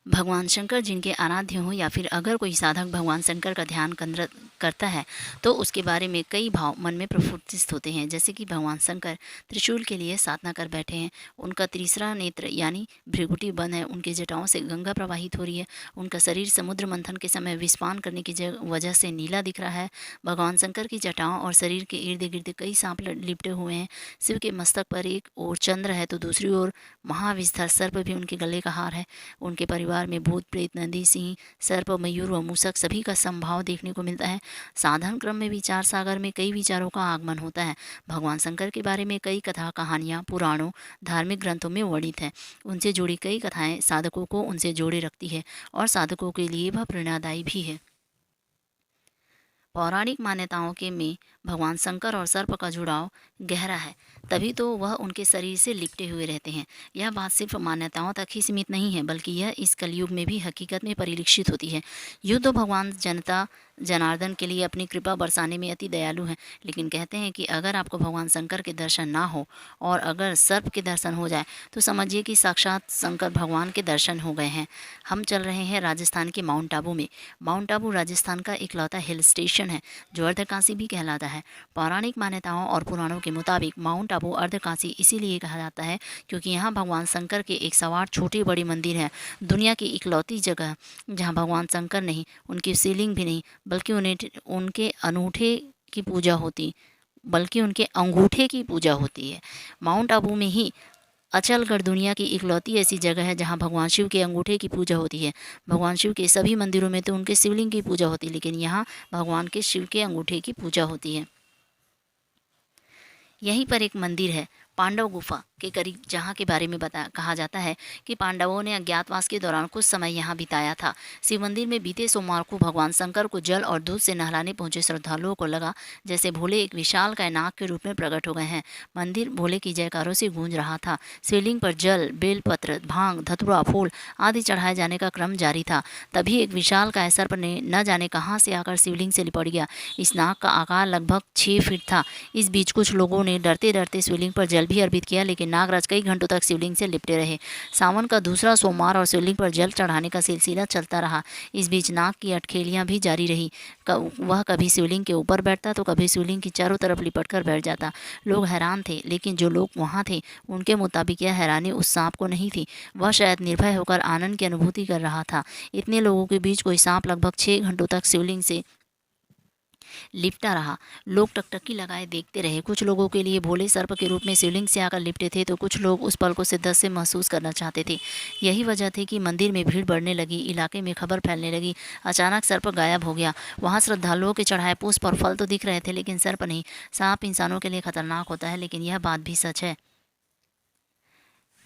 भगवान शंकर जिनके आराध्य हों या फिर अगर कोई साधक भगवान शंकर का ध्यान करता है तो उसके बारे में कई भाव मन में प्रफुल्लित होते हैं। जैसे कि भगवान शंकर त्रिशूल के लिए साधना कर बैठे हैं, उनका तीसरा नेत्र यानी भृगुटी बंद है, उनकी जटाओं से गंगा प्रवाहित हो रही है, उनका शरीर समुद्र मंथन के समय विस्पान करने की वजह से नीला दिख रहा है। भगवान शंकर की जटाओं और शरीर के इर्द गिर्द कई सांप लिपटे हुए हैं। शिव के मस्तक पर एक ओर चंद्र है तो दूसरी ओर महाविस्तर सर्प भी उनके गले का हार है। उनके परिवार में भूत प्रेत नंदी सिंह सर्प मयूर व मूषक सभी का संभाव देखने को मिलता है। साधन क्रम में विचार सागर में कई विचारों का आगमन होता है। भगवान शंकर के बारे में कई कथा कहानियाँ पुराणों धार्मिक ग्रंथों में वर्णित है। उनसे जुड़ी कई कथाएं साधकों को उनसे जोड़े रखती है और साधकों के लिए वह प्रेरणादायी भी है। पौराणिक मान्यताओं के में भगवान शंकर और सर्प का जुड़ाव गहरा है, तभी तो वह उनके शरीर से लिपटे हुए रहते हैं। यह बात सिर्फ मान्यताओं तक ही सीमित नहीं है, बल्कि यह इस कलयुग में भी हकीकत में परिलक्षित होती है। यूँ तो भगवान जनता जनार्दन के लिए अपनी कृपा बरसाने में अति दयालु हैं, लेकिन कहते हैं कि अगर आपको भगवान शंकर के दर्शन ना हो और अगर सर्प के दर्शन हो जाए तो समझिए कि साक्षात शंकर भगवान के दर्शन हो गए हैं। हम चल रहे हैं राजस्थान के माउंट आबू में। माउंट आबू राजस्थान का इकलौता हिल स्टेशन है जो अर्धकाशी भी कहलाता है। पौराणिक मान्यताओं और पुराणों के मुताबिक माउंट आबू अर्धकाशी इसीलिए कहा जाता है क्योंकि यहाँ भगवान शंकर के 108 छोटे बड़े मंदिर हैं। दुनिया की इकलौती जगह जहाँ भगवान शंकर नहीं, उनकी शिवलिंग भी नहीं, बल्कि उनके अनूठे की पूजा होती बल्कि उनके अंगूठे की पूजा होती है। माउंट आबू में ही अचलगढ़ दुनिया की इकलौती ऐसी जगह है जहां भगवान शिव के अंगूठे की पूजा होती है। भगवान शिव के सभी मंदिरों में तो उनके शिवलिंग की पूजा होती है, लेकिन यहाँ भगवान के शिव के अंगूठे की पूजा होती है। यहीं पर एक मंदिर है पांडव गुफा के करीब, जहाँ के बारे में कहा जाता है कि पांडवों ने अज्ञातवास के दौरान कुछ समय यहाँ बिताया था। शिव मंदिर में बीते सोमवार को भगवान शंकर को जल और दूध से नहलाने पहुंचे श्रद्धालुओं को लगा जैसे भोले एक विशाल कायनाक के रूप में प्रकट हो गए हैं। मंदिर भोले की जयकारों से गूंज रहा था। शिवलिंग पर जल, बेलपत्र, भांग, धतुरा, फूल आदि चढ़ाए जाने का क्रम जारी था। तभी एक विशाल काय सर्प ने न जाने कहाँ से आकर शिवलिंग से लिपट गया। इस नाग का आकार लगभग 6 फीट था। इस बीच कुछ लोगों ने डरते डरते शिवलिंग पर जल भी अर्पित किया, लेकिन नागराज कई घंटों तक शिवलिंग से लिपटे रहे। सावन का दूसरा सोमवार और शिवलिंग पर जल चढ़ाने का सिलसिला चलता रहा। इस बीच नाग की अटखेलियां भी जारी रही। वह कभी शिवलिंग के ऊपर बैठता तो कभी शिवलिंग की चारों तरफ लिपट कर बैठ जाता। लोग हैरान थे, लेकिन जो लोग वहाँ थे उनके मुताबिक यह हैरानी उस सांप को नहीं थी। वह शायद निर्भय होकर आनंद की अनुभूति कर रहा था। इतने लोगों के बीच कोई सांप लगभग 6 घंटों तक शिवलिंग से लिपटा रहा। लोग टकटकी लगाए देखते रहे। कुछ लोगों के लिए भोले सर्प के रूप में शिवलिंग से आकर लिपटे थे तो कुछ लोग उस पल को शिद्दत से महसूस करना चाहते थे। यही वजह थी कि मंदिर में भीड़ बढ़ने लगी, इलाके में खबर फैलने लगी। अचानक सर्प गायब हो गया। वहाँ श्रद्धालुओं के चढ़ाए पुष्प और फल तो दिख रहे थे, लेकिन सर्प नहीं। सांप इंसानों के लिए खतरनाक होता है, लेकिन यह बात भी सच है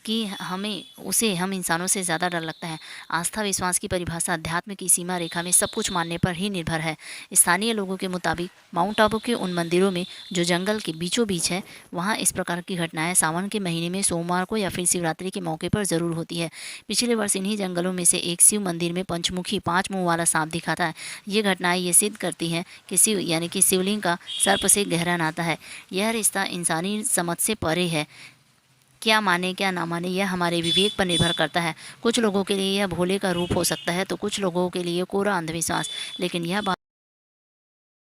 कि हम इंसानों से ज़्यादा डर लगता है। आस्था विश्वास की परिभाषा अध्यात्म की सीमा रेखा में सब कुछ मानने पर ही निर्भर है। स्थानीय लोगों के मुताबिक माउंट आबू के उन मंदिरों में जो जंगल के बीचों बीच है, वहाँ इस प्रकार की घटनाएं सावन के महीने में सोमवार को या फिर शिवरात्रि के मौके पर ज़रूर होती है। पिछले वर्ष इन्हीं जंगलों में से एक शिव मंदिर में पंचमुखी 5 मुँह वाला सांप दिखा था। ये घटनाएँ ये सिद्ध करती हैं कि शिव यानी कि शिवलिंग का सर्प से गहरा नाता है। यह रिश्ता इंसानी समझ से परे है। क्या माने क्या ना माने यह हमारे विवेक पर निर्भर करता है। कुछ लोगों के लिए यह भोले का रूप हो सकता है तो कुछ लोगों के लिए कोरा अंधविश्वास, लेकिन यह बात